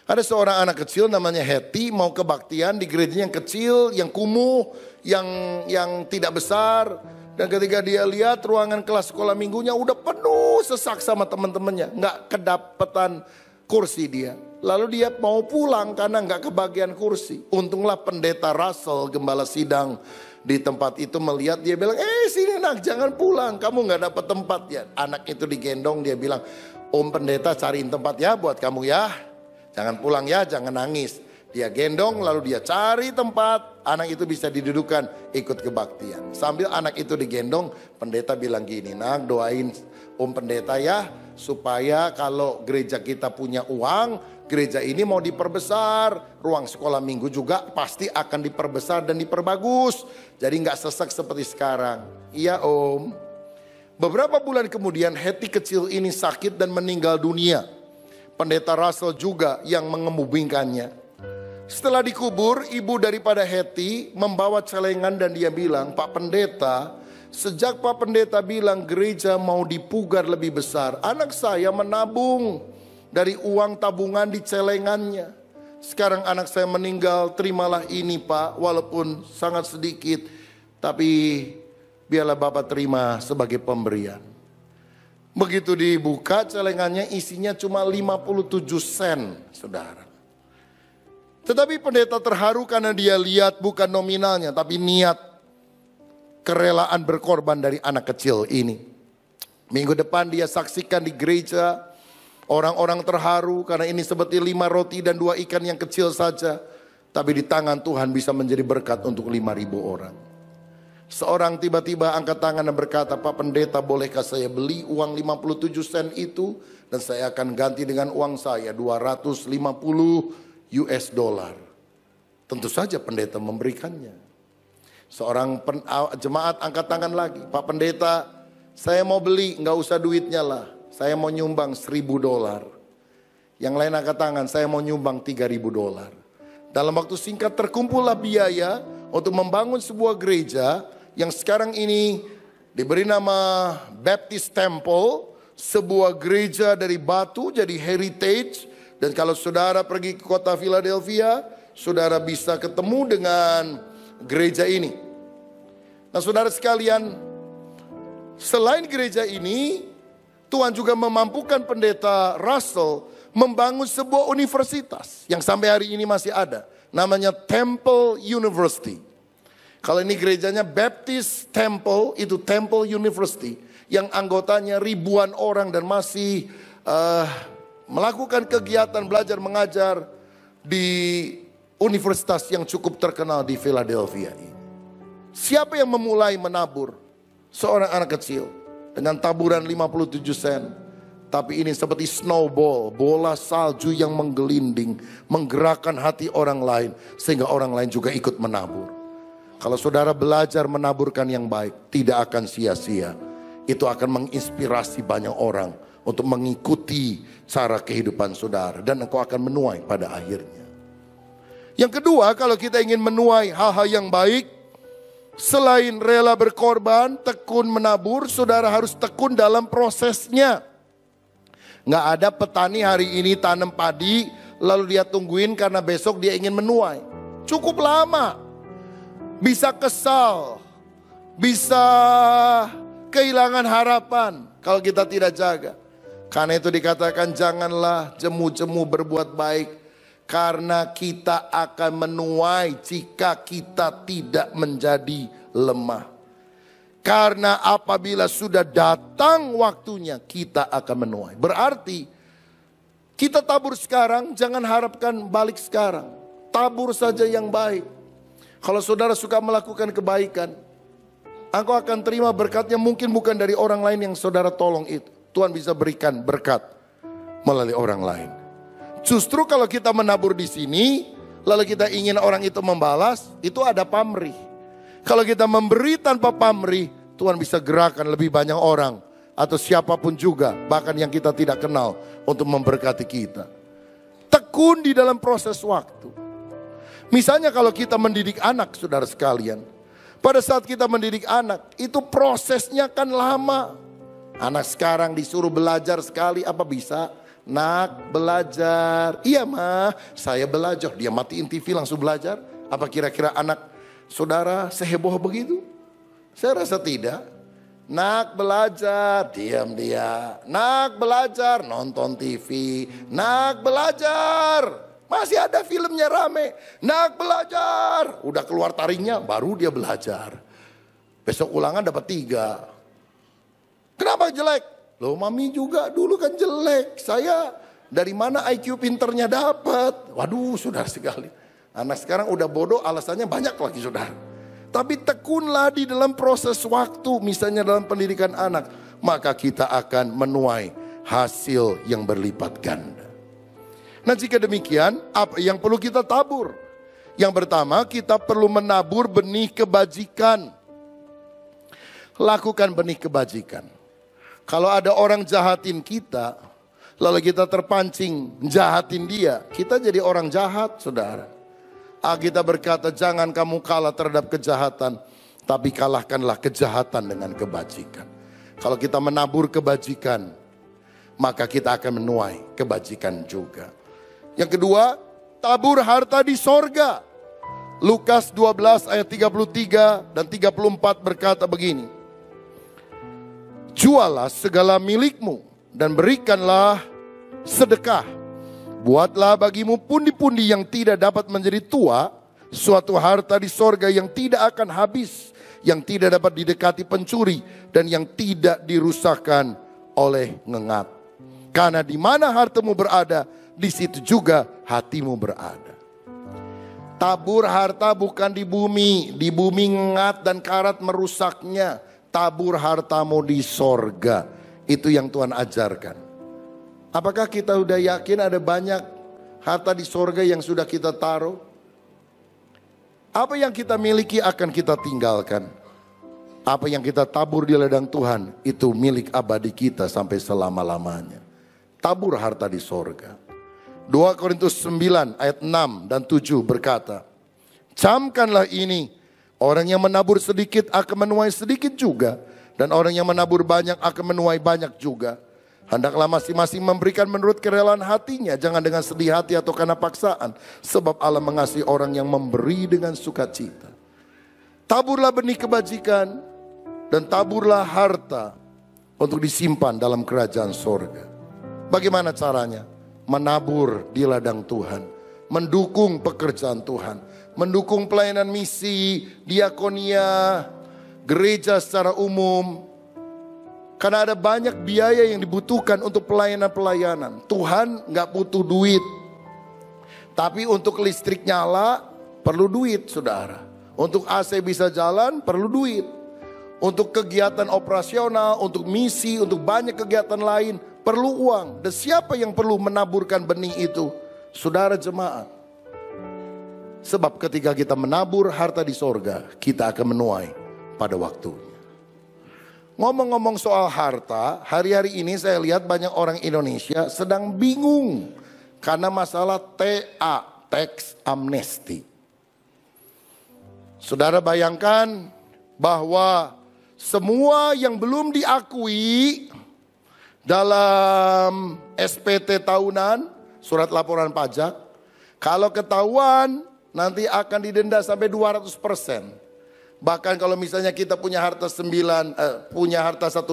[SPEAKER 1] Ada seorang anak kecil namanya Hetty mau kebaktian di gereja yang kecil, yang kumuh, yang tidak besar. Dan ketika dia lihat ruangan kelas sekolah minggunya udah penuh sesak sama teman-temannya. Nggak kedapetan kursi dia. Lalu dia mau pulang karena nggak kebagian kursi. Untunglah pendeta Russell, gembala sidang di tempat itu melihat, dia bilang, sini nak, jangan pulang, kamu nggak dapat tempat ya. Anak itu digendong, dia bilang, Om pendeta cariin tempat ya buat kamu ya. Jangan pulang ya, jangan nangis. Dia gendong lalu dia cari tempat, anak itu bisa didudukan ikut kebaktian. Sambil anak itu digendong, pendeta bilang gini, nak doain Om pendeta ya, supaya kalau gereja kita punya uang, gereja ini mau diperbesar. Ruang sekolah minggu juga pasti akan diperbesar dan diperbagus. Jadi gak sesak seperti sekarang. Iya Om. Beberapa bulan kemudian Hetty kecil ini sakit dan meninggal dunia. Pendeta Russell juga yang mengemubingkannya. Setelah dikubur, ibu daripada Hetty membawa celengan dan dia bilang, Pak Pendeta, sejak Pak Pendeta bilang gereja mau dipugar lebih besar, anak saya menabung dari uang tabungan di celengannya. Sekarang anak saya meninggal, terimalah ini Pak, walaupun sangat sedikit, tapi biarlah Bapak terima sebagai pemberian. Begitu dibuka celengannya isinya cuma 57 sen, saudara. Tetapi pendeta terharu karena dia lihat bukan nominalnya, tapi niat kerelaan berkorban dari anak kecil ini. Minggu depan dia saksikan di gereja, orang-orang terharu karena ini seperti 5 roti dan 2 ikan yang kecil saja. Tapi di tangan Tuhan bisa menjadi berkat untuk 5.000 orang. Seorang tiba-tiba angkat tangan dan berkata, Pak Pendeta bolehkah saya beli uang 57 sen itu? Dan saya akan ganti dengan uang saya 250 US dollar. Tentu saja pendeta memberikannya. Seorang jemaat angkat tangan lagi, Pak Pendeta saya mau beli, nggak usah duitnya lah. Saya mau nyumbang 1.000 dolar. Yang lain angkat tangan, saya mau nyumbang 3.000 dolar. Dalam waktu singkat terkumpullah biaya untuk membangun sebuah gereja yang sekarang ini diberi nama Baptist Temple, sebuah gereja dari batu jadi heritage. Dan kalau saudara pergi ke kota Philadelphia, saudara bisa ketemu dengan gereja ini. Nah saudara sekalian, selain gereja ini, Tuhan juga memampukan pendeta Russell membangun sebuah universitas yang sampai hari ini masih ada. Namanya Temple University. Kalau ini gerejanya Baptist Temple, itu Temple University. Yang anggotanya ribuan orang dan masih melakukan kegiatan belajar mengajar di universitas yang cukup terkenal di Philadelphia ini. Siapa yang memulai menabur? Seorang anak kecil dengan taburan 57 sen. Tapi ini seperti snowball, bola salju yang menggelinding, menggerakkan hati orang lain sehingga orang lain juga ikut menabur. Kalau saudara belajar menaburkan yang baik, tidak akan sia-sia. Itu akan menginspirasi banyak orang untuk mengikuti cara kehidupan saudara. Dan engkau akan menuai pada akhirnya. Yang kedua, kalau kita ingin menuai hal-hal yang baik, selain rela berkorban, tekun menabur, saudara harus tekun dalam prosesnya. Nggak ada petani hari ini tanam padi, lalu dia tungguin karena besok dia ingin menuai. Cukup lama. Bisa kesal, bisa kehilangan harapan kalau kita tidak jaga. Karena itu dikatakan janganlah jemu-jemu berbuat baik, karena kita akan menuai jika kita tidak menjadi lemah. Karena apabila sudah datang waktunya, kita akan menuai. Berarti kita tabur sekarang, jangan harapkan balik sekarang. Tabur saja yang baik. Kalau saudara suka melakukan kebaikan, engkau akan terima berkatnya, mungkin bukan dari orang lain yang saudara tolong itu. Tuhan bisa berikan berkat melalui orang lain. Justru kalau kita menabur di sini, lalu kita ingin orang itu membalas, itu ada pamrih. Kalau kita memberi tanpa pamrih, Tuhan bisa gerakan lebih banyak orang atau siapapun juga, bahkan yang kita tidak kenal, untuk memberkati kita. Tekun di dalam proses waktu. Misalnya kalau kita mendidik anak, saudara sekalian, pada saat kita mendidik anak, itu prosesnya kan lama. Anak sekarang disuruh belajar sekali, apa bisa? Nak, belajar. Iya mah, saya belajar. Dia matiin TV langsung belajar. Apa kira-kira anak saudara seheboh begitu? Saya rasa tidak. Nak, belajar, diam dia. Nak, belajar, nonton TV. Nak, belajar, masih ada filmnya rame. Nak, belajar, udah keluar taringnya, baru dia belajar. Besok ulangan dapat 3. Kenapa jelek? Loh, mami juga dulu kan jelek. Saya dari mana IQ pinternya dapat? Waduh, saudara sekali. Anak sekarang udah bodoh, alasannya banyak lagi, saudara. Tapi tekunlah di dalam proses waktu, misalnya dalam pendidikan anak, maka kita akan menuai hasil yang berlipat ganda. Nah, jika demikian, apa yang perlu kita tabur? Yang pertama, kita perlu menabur benih kebajikan. Lakukan benih kebajikan. Kalau ada orang jahatin kita, lalu kita terpancing jahatin dia, kita jadi orang jahat, saudara. Alkitab berkata, jangan kamu kalah terhadap kejahatan, tapi kalahkanlah kejahatan dengan kebajikan. Kalau kita menabur kebajikan, maka kita akan menuai kebajikan juga. Yang kedua, tabur harta di sorga. Lukas 12 ayat 33 dan 34 berkata begini. Jualah segala milikmu dan berikanlah sedekah. Buatlah bagimu pundi-pundi yang tidak dapat menjadi tua, suatu harta di sorga yang tidak akan habis, yang tidak dapat didekati pencuri, dan yang tidak dirusakkan oleh ngengat. Karena di mana hartamu berada, di situ juga hatimu berada. Tabur harta bukan di bumi ngengat dan karat merusaknya. Tabur hartamu di sorga. Itu yang Tuhan ajarkan. Apakah kita sudah yakin ada banyak harta di sorga yang sudah kita taruh? Apa yang kita miliki akan kita tinggalkan. Apa yang kita tabur di ladang Tuhan, itu milik abadi kita sampai selama-lamanya. Tabur harta di sorga. 2 Korintus 9 ayat 6 dan 7 berkata, camkanlah ini, orang yang menabur sedikit akan menuai sedikit juga, dan orang yang menabur banyak akan menuai banyak juga. Hendaklah masing-masing memberikan menurut kerelaan hatinya, jangan dengan sedih hati atau karena paksaan, sebab Allah mengasihi orang yang memberi dengan sukacita. Taburlah benih kebajikan dan taburlah harta untuk disimpan dalam kerajaan sorga. Bagaimana caranya? Menabur di ladang Tuhan, mendukung pekerjaan Tuhan, mendukung pelayanan misi, diakonia, gereja secara umum. Karena ada banyak biaya yang dibutuhkan untuk pelayanan-pelayanan. Tuhan gak butuh duit, tapi untuk listrik nyala perlu duit, saudara. Untuk AC bisa jalan perlu duit. Untuk kegiatan operasional, untuk misi, untuk banyak kegiatan lain perlu uang. Dan siapa yang perlu menaburkan benih itu? Saudara jemaat. Sebab ketika kita menabur harta di sorga, kita akan menuai pada waktunya. Ngomong-ngomong soal harta, hari-hari ini saya lihat banyak orang Indonesia sedang bingung karena masalah TA, tax amnesty. Saudara bayangkan bahwa semua yang belum diakui dalam SPT tahunan, surat laporan pajak, Kalau ketahuan nanti akan didenda sampai 200%. Bahkan kalau misalnya kita punya harta 1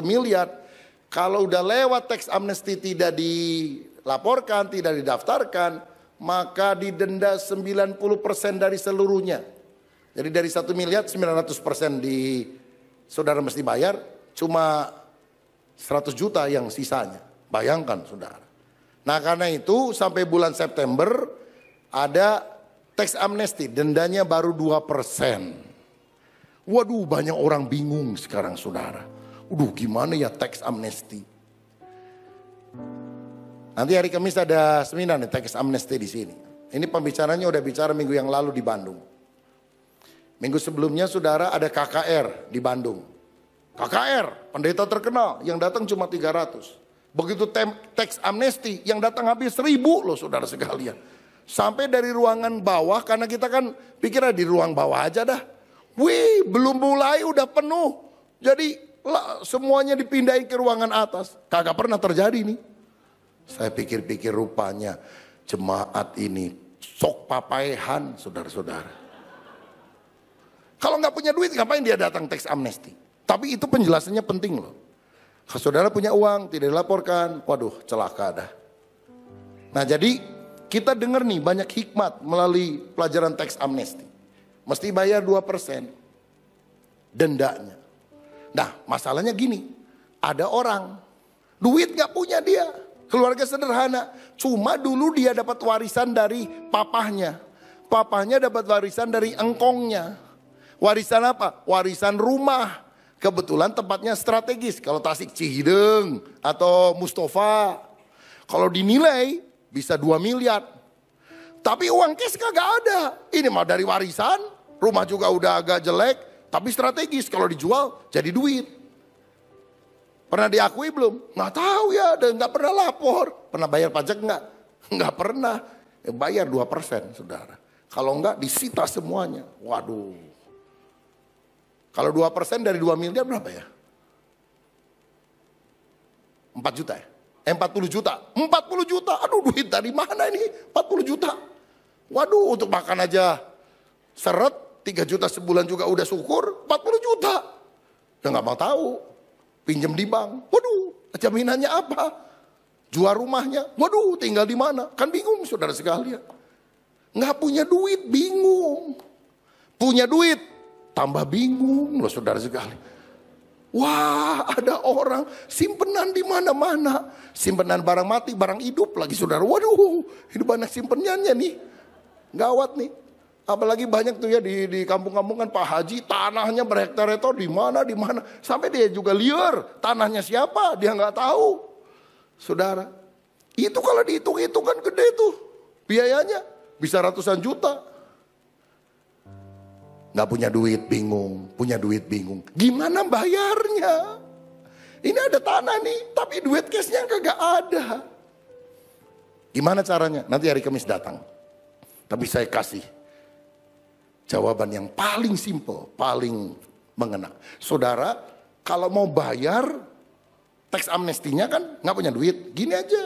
[SPEAKER 1] miliar, kalau udah lewat tax amnesty tidak dilaporkan, tidak didaftarkan, maka didenda 90% dari seluruhnya. Jadi dari 1 miliar 900% saudara mesti bayar, cuma 100 juta yang sisanya. Bayangkan saudara. Nah karena itu sampai bulan September ada tax amnesty, dendanya baru 2%. Waduh, banyak orang bingung sekarang saudara. Waduh, gimana ya tax amnesty? Nanti hari Kamis ada seminar nih tax amnesty di sini. Ini pembicaranya udah bicara minggu yang lalu di Bandung. Minggu sebelumnya saudara ada KKR di Bandung. KKR, pendeta terkenal yang datang cuma 300. Begitu tax amnesty yang datang habis 1000 loh saudara sekalian. Sampai dari ruangan bawah, karena kita kan pikirnya di ruang bawah aja dah. Wih, belum mulai udah penuh. Jadi semuanya dipindahin ke ruangan atas. Kagak pernah terjadi nih. Saya pikir-pikir rupanya jemaat ini sok papaehan saudara-saudara. Kalau nggak punya duit ngapain dia datang tax amnesty. Tapi itu penjelasannya penting loh. Kalau saudara punya uang tidak dilaporkan, waduh celaka dah. Nah jadi kita dengar nih banyak hikmat melalui pelajaran tax amnesty. Mesti bayar 2% dendanya. Nah masalahnya gini, ada orang duit gak punya dia, keluarga sederhana. Cuma dulu dia dapat warisan dari papahnya. Papahnya dapat warisan dari engkongnya. Warisan apa? Warisan rumah. Kebetulan tempatnya strategis. Kalau Tasik Cihideng atau Mustafa, kalau dinilai bisa 2 miliar. Tapi uang cash kagak ada. Ini mah dari warisan, rumah juga udah agak jelek, tapi strategis kalau dijual jadi duit. Pernah diakui belum? Nggak tahu ya, dan nggak pernah lapor. Pernah bayar pajak nggak? Nggak pernah. Bayar 2% saudara. Kalau nggak disita semuanya. Waduh. Kalau 2% dari 2 miliar berapa ya? 4 juta ya? 40 juta. 40 juta. Aduh duit dari mana ini? 40 juta. Waduh untuk makan aja seret 3 juta sebulan juga udah syukur. 40 juta. Ya gak mau tahu. Pinjam di bank. Waduh jaminannya apa? Jual rumahnya. Waduh tinggal di mana? Kan bingung saudara sekalian. Gak punya duit bingung. Punya duit tambah bingung loh saudara sekalian. Wah ada orang simpenan di mana-mana. Simpenan barang mati, barang hidup lagi saudara. Waduh ini banyak simpenannya nih. Gawat nih. Apalagi banyak tuh ya di kampung-kampung kan Pak Haji tanahnya berhektar-hektar di mana. Sampai dia juga liar. Tanahnya siapa dia nggak tahu. Saudara. Itu kalau dihitung-hitung kan gede tuh. Biayanya bisa ratusan juta. Gak punya duit bingung, punya duit bingung. Gimana bayarnya? Ini ada tanah nih, tapi duit cashnya kagak ada. Gimana caranya? Nanti hari Kamis datang. Tapi saya kasih jawaban yang paling simple, paling mengena. Saudara, kalau mau bayar tax amnestinya kan gak punya duit. Gini aja,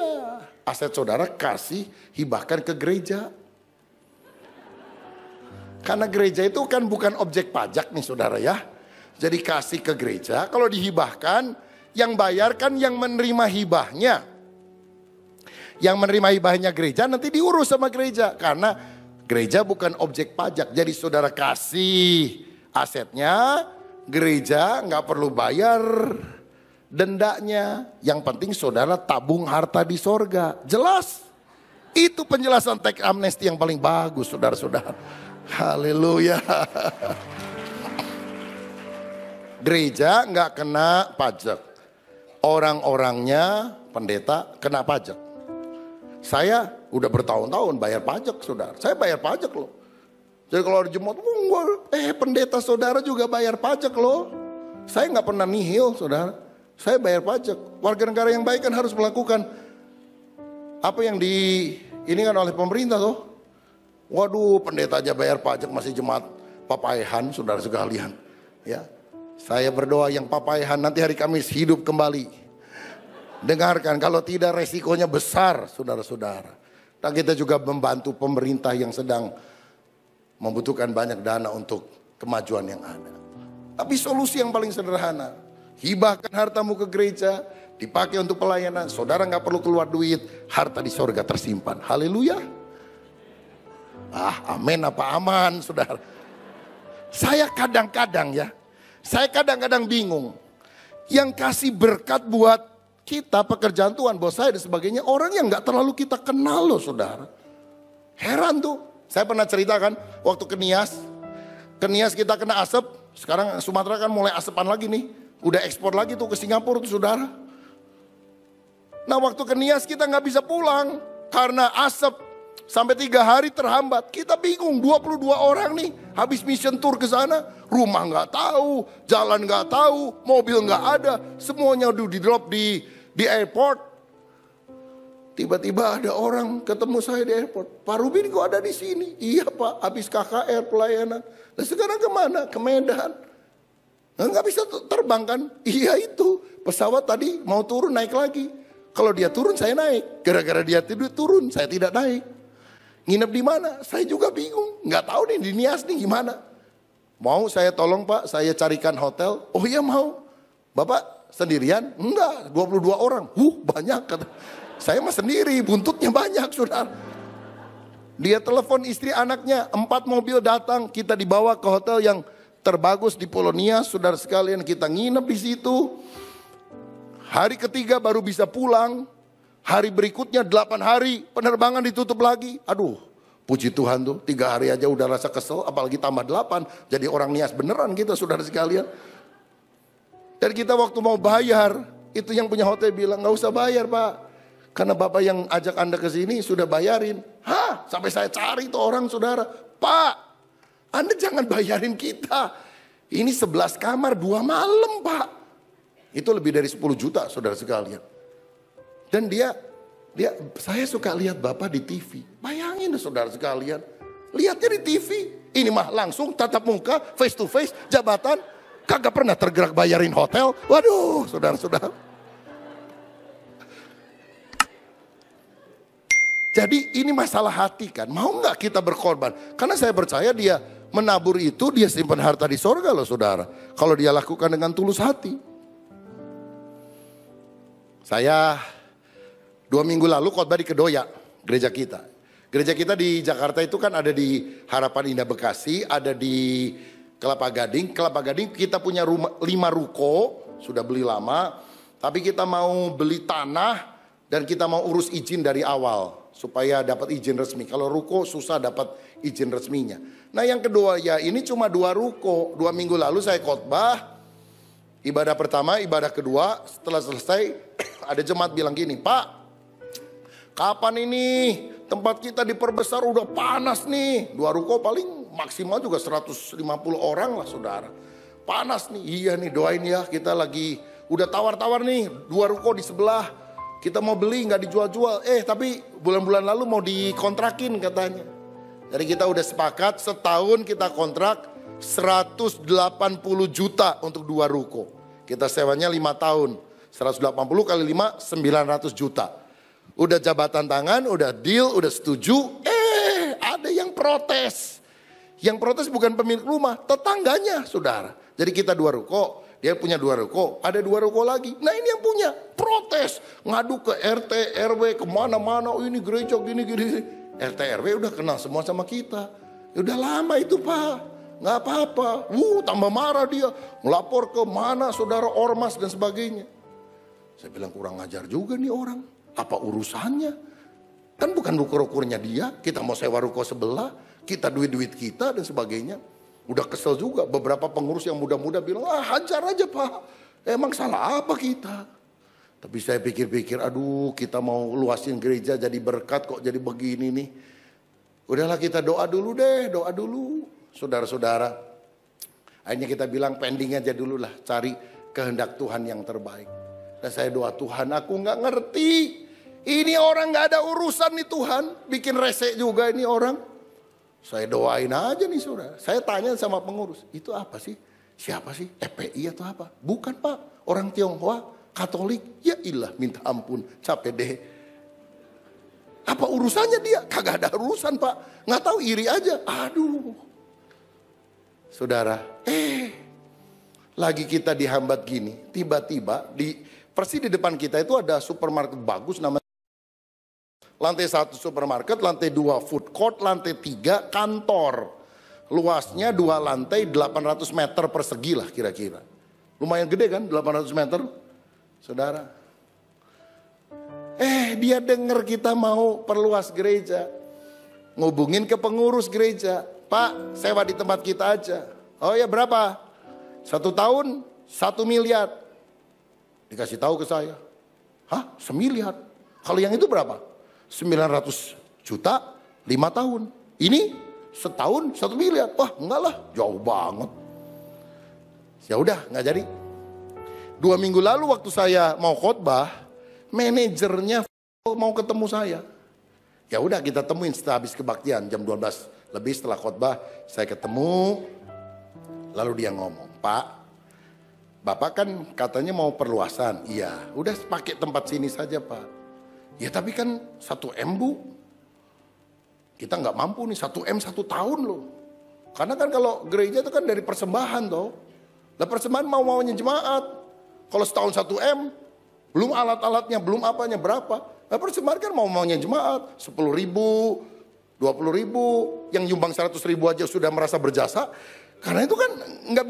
[SPEAKER 1] aset saudara kasih, hibahkan ke gereja. Karena gereja itu kan bukan objek pajak nih saudara ya. Jadi kasih ke gereja, kalau dihibahkan, yang bayar kan yang menerima hibahnya. Yang menerima hibahnya gereja nanti diurus sama gereja. Karena gereja bukan objek pajak. Jadi saudara kasih asetnya, gereja nggak perlu bayar dendanya. Yang penting saudara tabung harta di sorga. Jelas. Itu penjelasan tax amnesty yang paling bagus saudara-saudara. Haleluya. Gereja nggak kena pajak. Orang-orangnya pendeta kena pajak. Saya udah bertahun-tahun bayar pajak saudara. Saya bayar pajak loh. Jadi kalau ada jemaat, pendeta saudara juga bayar pajak loh. Saya nggak pernah nihil saudara. Saya bayar pajak. Warga negara yang baik kan harus melakukan apa yang ini kan oleh pemerintah tuh. Waduh pendeta aja bayar pajak masih jemaat papaehan saudara sekalian. Ya, saya berdoa yang papaehan nanti hari Kamis hidup kembali. Dengarkan kalau tidak resikonya besar saudara-saudara. Dan kita juga membantu pemerintah yang sedang membutuhkan banyak dana untuk kemajuan yang ada. Tapi solusi yang paling sederhana, hibahkan hartamu ke gereja, dipakai untuk pelayanan. Saudara gak perlu keluar duit, harta di sorga tersimpan. Haleluya. Amin apa aman, saudara. Saya kadang-kadang bingung. Yang kasih berkat buat kita, pekerjaan Tuhan, bos saya dan sebagainya, orang yang gak terlalu kita kenal loh saudara. Heran tuh. Saya pernah ceritakan waktu ke Nias kita kena asap. Sekarang Sumatera kan mulai asepan lagi nih. Udah ekspor lagi tuh ke Singapura tuh saudara. Nah waktu ke Nias kita gak bisa pulang. Karena asap sampai 3 hari terhambat. Kita bingung, 22 orang nih. Habis mission tour ke sana. Rumah gak tahu, jalan gak tahu, mobil gak ada. Semuanya udah di drop di airport. Tiba-tiba ada orang ketemu saya di airport. Pak Rubin kok ada di sini? Iya Pak, habis KKR pelayanan. Nah sekarang kemana? Ke Medan. Nah, gak bisa terbang kan? Iya itu, pesawat tadi mau turun naik lagi. Kalau dia turun saya naik. Gara-gara dia tidur turun, saya tidak naik. Nginep di mana? Saya juga bingung. Gak tahu nih di Nias nih gimana. Mau saya tolong Pak, saya carikan hotel. Oh iya mau. Bapak sendirian? Enggak, 22 orang. Banyak kata. Saya mah sendiri, buntutnya banyak saudara. Dia telepon istri anaknya, 4 mobil datang. Kita dibawa ke hotel yang terbagus di Polonia. Saudara sekalian, kita nginep di situ. Hari ketiga baru bisa pulang. Hari berikutnya 8 hari penerbangan ditutup lagi. Aduh, puji Tuhan tuh 3 hari aja udah rasa kesel. Apalagi tambah 8. Jadi orang Nias beneran kita saudara sekalian. Dan kita waktu mau bayar, itu yang punya hotel bilang gak usah bayar Pak. Karena Bapak yang ajak Anda ke sini sudah bayarin. Sampai saya cari tuh orang saudara. Pak, Anda jangan bayarin kita. Ini 11 kamar 2 malam Pak. Itu lebih dari 10 juta saudara sekalian. Dan dia saya suka lihat Bapak di TV. Bayangin saudara sekalian. Lihatnya di TV. Ini mah langsung tatap muka, face to face, jabatan. Kagak pernah tergerak bayarin hotel. Waduh saudara-saudara. Jadi ini masalah hati kan. Mau gak kita berkorban? Karena saya percaya dia menabur itu, dia simpan harta di sorga loh saudara. Kalau dia lakukan dengan tulus hati. Saya 2 minggu lalu khotbah di Kedoya, gereja kita. Gereja kita di Jakarta itu kan ada di Harapan Indah Bekasi, ada di Kelapa Gading. Kelapa Gading kita punya 5 ruko, sudah beli lama. Tapi kita mau beli tanah dan kita mau urus izin dari awal. Supaya dapat izin resmi. Kalau ruko susah dapat izin resminya. Nah yang kedua ya ini cuma 2 ruko. 2 minggu lalu saya khotbah. Ibadah pertama, ibadah kedua. Setelah selesai ada jemaat bilang gini. Pak, kapan ini tempat kita diperbesar udah panas nih. 2 ruko paling maksimal juga 150 orang lah saudara. Panas nih, iya nih doain ya. Kita lagi udah tawar-tawar nih 2 ruko di sebelah. Kita mau beli gak dijual-jual. Tapi bulan-bulan lalu mau dikontrakin katanya. Jadi kita udah sepakat setahun kita kontrak 180 juta untuk 2 ruko. Kita sewanya 5 tahun. 180 kali 5 900 juta. Udah jabatan tangan, udah deal, udah setuju. Ada yang protes. Yang protes bukan pemilik rumah, tetangganya saudara. Jadi kita 2 ruko. Dia punya 2 ruko, ada 2 ruko lagi. Nah ini yang punya, protes. Ngadu ke RT, RW, kemana-mana. Oh ini gereja gini-gini. RT, RW udah kenal semua sama kita. Udah lama itu Pak, gak apa-apa. Tambah marah dia. Ngelapor ke mana saudara ormas dan sebagainya. Saya bilang kurang ajar juga nih orang. Apa urusannya? Kan bukan ruko-rukonya dia. Kita mau sewa ruko sebelah. Kita duit-duit kita dan sebagainya. Udah kesel juga beberapa pengurus yang muda-muda bilang, hajar aja Pak. Emang salah apa kita? Tapi saya pikir-pikir, aduh kita mau luasin gereja jadi berkat kok jadi begini nih. Udahlah kita doa dulu deh, doa dulu. Saudara-saudara, akhirnya kita bilang pending aja dulu lah, cari kehendak Tuhan yang terbaik. Dan saya doa, Tuhan aku gak ngerti. Ini orang gak ada urusan nih Tuhan, bikin rese juga ini orang. Saya doain aja nih saudara. Saya tanya sama pengurus, itu apa sih? Siapa sih? FPI atau apa? Bukan Pak, orang Tionghoa, Katolik. Ya ilah minta ampun, capek deh. Apa urusannya dia? Kagak ada urusan Pak. Nggak tahu, iri aja. Aduh. Saudara, lagi kita dihambat gini. Tiba-tiba persis di depan kita itu ada supermarket bagus namanya. Lantai 1 supermarket, lantai 2 food court, lantai 3 kantor. Luasnya 2 lantai 800 meter persegi lah kira-kira. Lumayan gede kan 800 meter. Saudara. Dia dengar kita mau perluas gereja. Ngubungin ke pengurus gereja. Pak, sewa di tempat kita aja. Oh ya, berapa? 1 tahun 1 miliar. Dikasih tahu ke saya. Hah? 1 miliar? Kalau yang itu berapa? 900 juta 5 tahun. Ini setahun 1 miliar. Wah, enggak lah, jauh banget. Ya udah, nggak jadi. 2 minggu lalu waktu saya mau khotbah, manajernya mau ketemu saya. Ya udah, kita temuin setelah habis kebaktian jam 12 lebih setelah khotbah, saya ketemu. Lalu dia ngomong, Pak, Bapak kan katanya mau perluasan. Iya, udah pakai tempat sini saja Pak. Ya tapi kan 1 M Bu. Kita nggak mampu nih 1 M 1 tahun loh. Karena kan kalau gereja itu kan dari persembahan toh. Nah persembahan mau-maunya jemaat. Kalau setahun 1 M, belum alat-alatnya, belum apanya berapa. Nah persembahan kan mau-maunya jemaat. 10 ribu, 20 ribu. Yang nyumbang 100 ribu aja sudah merasa berjasa. Karena itu kan nggak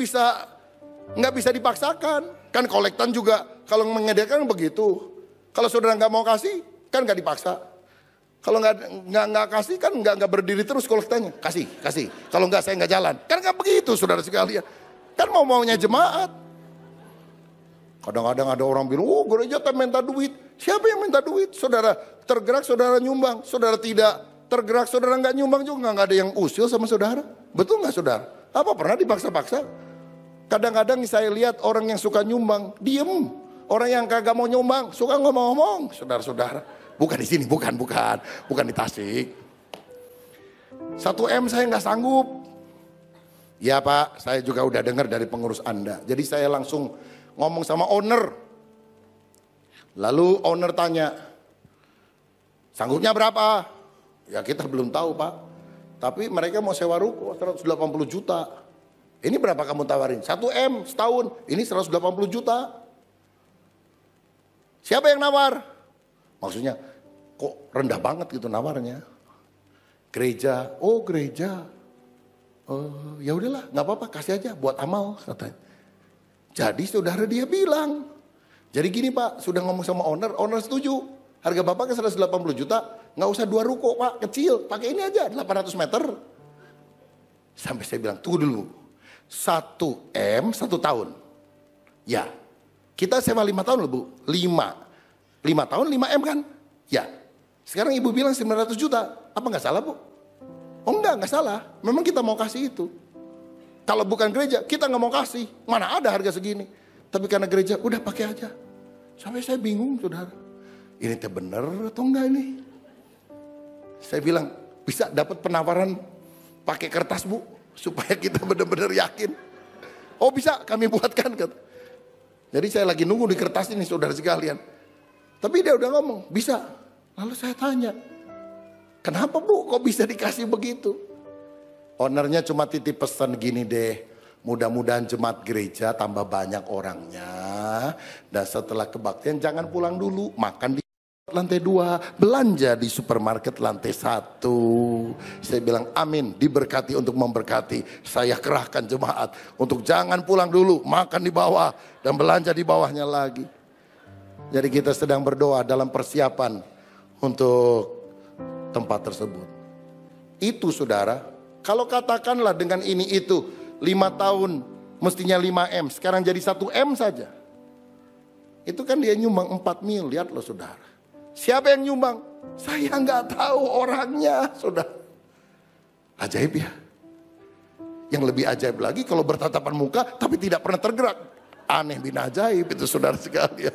[SPEAKER 1] bisa dipaksakan. Kan kolektan juga kalau mengadakan begitu. Kalau saudara nggak mau kasih, kan nggak dipaksa. Kalau nggak kasih kan nggak berdiri terus kolektannya. Kasih. Kalau nggak saya nggak jalan. Kan nggak begitu saudara sekalian. Kan mau-maunya jemaat. Kadang-kadang ada orang bilang, oh gereja minta duit. Siapa yang minta duit? Saudara tergerak, saudara nyumbang. Saudara tidak tergerak, saudara nggak nyumbang juga. Nggak ada yang usil sama saudara. Betul nggak saudara? Apa pernah dipaksa-paksa? Kadang-kadang saya lihat orang yang suka nyumbang, diem. Orang yang kagak mau nyumbang, suka ngomong-ngomong. Saudara-saudara, bukan di sini, bukan di Tasik. 1 M saya nggak sanggup. Ya Pak, saya juga udah dengar dari pengurus Anda. Jadi saya langsung ngomong sama owner. Lalu owner tanya, sanggupnya berapa? Ya kita belum tahu Pak. Tapi mereka mau sewa ruko 180 juta. Ini berapa kamu tawarin? 1 M setahun. Ini 180 juta. Siapa yang nawar? Maksudnya kok rendah banget gitu nawarnya. Gereja, oh gereja. Oh ya udahlah, nggak apa-apa, kasih aja buat amal katanya. Jadi saudara dia bilang, jadi gini Pak, sudah ngomong sama owner setuju. Harga Bapak kan 180 juta, nggak usah 2 ruko Pak, kecil, pakai ini aja 800 meter. Sampai saya bilang, tunggu dulu, 1 M 1 tahun. Ya, kita sewa 5 tahun loh Bu, 5 tahun 5 M kan? Ya, sekarang ibu bilang 900 juta, apa nggak salah Bu? Oh enggak salah, memang kita mau kasih itu. Kalau bukan gereja, kita nggak mau kasih. Mana ada harga segini. Tapi karena gereja, udah pakai aja. Sampai saya bingung, saudara. Ini teh bener atau enggak ini? Saya bilang, bisa dapat penawaran pakai kertas Bu, supaya kita benar-benar yakin. Oh bisa, kami buatkan. Jadi saya lagi nunggu di kertas ini, saudara sekalian. Tapi dia udah ngomong, bisa. Lalu saya tanya, kenapa Bu, kok bisa dikasih begitu? Ownernya cuma titip pesan gini deh, mudah-mudahan jemaat gereja tambah banyak orangnya. Dan setelah kebaktian jangan pulang dulu, makan di lantai 2, belanja di supermarket lantai 1. Saya bilang amin, diberkati untuk memberkati. Saya kerahkan jemaat untuk jangan pulang dulu, makan di bawah dan belanja di bawahnya lagi. Jadi kita sedang berdoa dalam persiapan untuk tempat tersebut. Itu saudara. Kalau katakanlah dengan ini itu 5 tahun mestinya 5 M, sekarang jadi 1 M saja. Itu kan dia nyumbang 4 miliar loh saudara. Siapa yang nyumbang? Saya nggak tahu orangnya saudara. Ajaib ya. Yang lebih ajaib lagi kalau bertatapan muka tapi tidak pernah tergerak. Aneh bin ajaib itu saudara sekalian.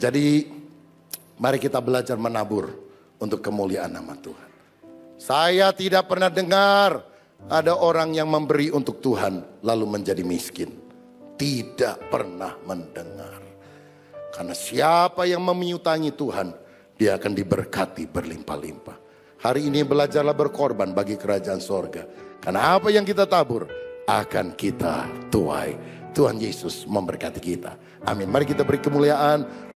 [SPEAKER 1] Jadi mari kita belajar menabur untuk kemuliaan nama Tuhan. Saya tidak pernah dengar ada orang yang memberi untuk Tuhan lalu menjadi miskin. Tidak pernah mendengar. Karena siapa yang memiutangi Tuhan dia akan diberkati berlimpah-limpah. Hari ini belajarlah berkorban bagi kerajaan sorga. Karena apa yang kita tabur akan kita tuai. Tuhan Yesus memberkati kita. Amin. Mari kita beri kemuliaan